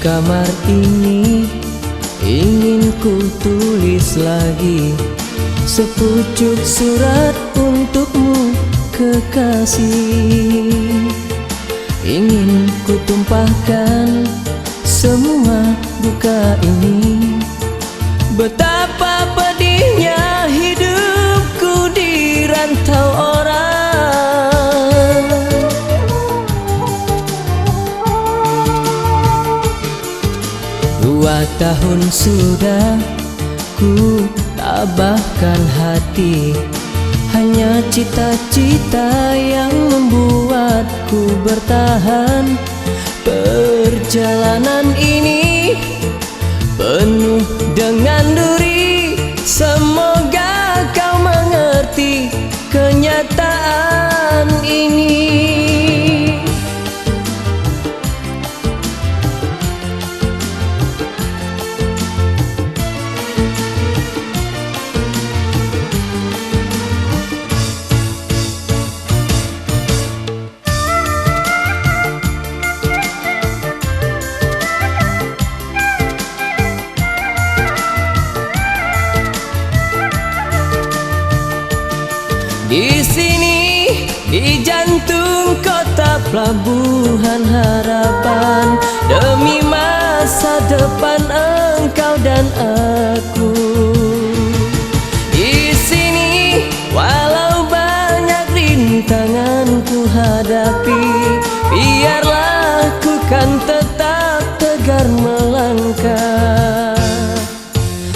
kamar ini ingin ku tulis lagi sepucuk surat untukmu kekasih. Ingin ku tumpahkan semua duka ini, betapa pedihnya hidupku di rantau orang. 2 tahun sudah ku tabahkan hati, hanya cita-cita yang membuatku bertahan. Perjalanan ini penuh dengan duri, semoga kau mengerti kenyataan ini. Di sini, di jantung kota pelabuhan harapan, demi masa depan engkau dan aku. Di sini, walau banyak rintangan ku hadapi, biarlah ku kan tetap tegar melangkah.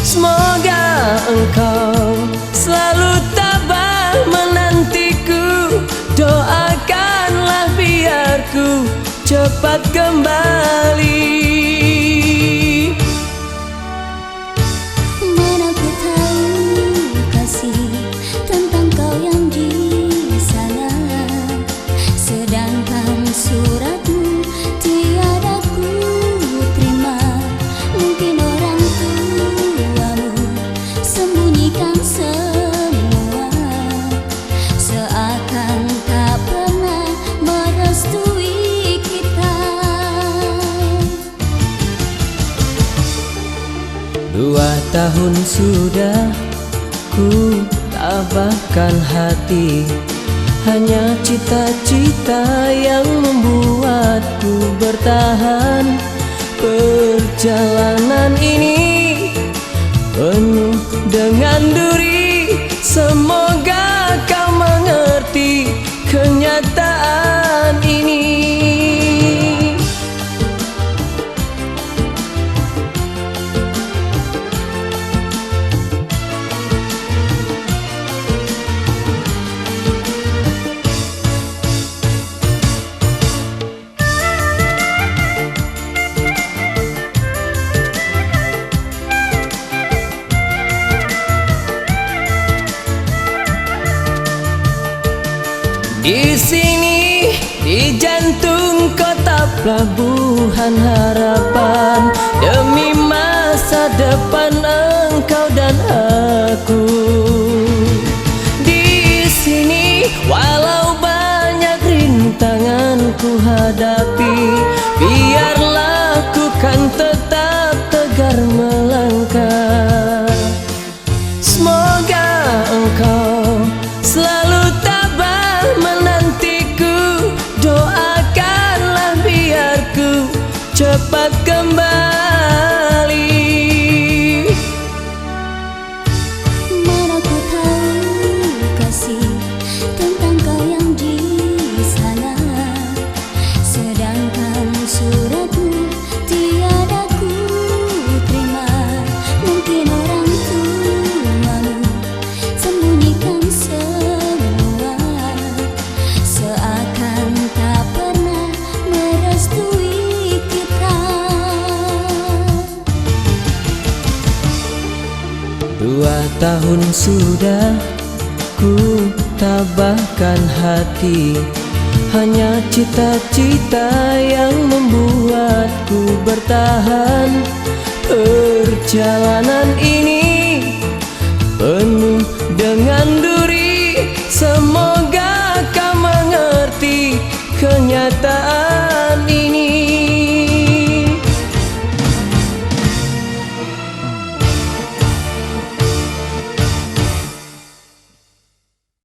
Semoga engkau selalu tabah menantiku, doakanlah biar ku cepat kembali. Mana ku tahu kasih tentang kau yang di sana, sedangkan suratmu tiada ku terima. Mungkin orang tuamu sembunyikan semua, seakan tak pernah merestui kita. 2 tahun sudah ku tabahkan hati, hanya cita-cita yang membuatku bertahan. Perjalanan ini penuh dengan duri, semoga kau mengerti kenyataan ini. Di sini, di jantung kota pelabuhan harapan, demi masa depan engkau dan aku. Di sini, walau banyak rintangan ku hadapi, biarlah ku kan tetap tegar melangkah. Semoga engkau selalu tabah menantiku, doakanlah biar ku cepat kembali. Mana ku tahu kasih tentang kau yang di sana, sedangkan suratmu tiada ku terima. Mungkin orang tuamu sembunyikan semua, seakan tak pernah merestui kita. 2 tahun sudah ku tabahkan hati, hanya cita-cita yang membuatku bertahan. Perjalanan ini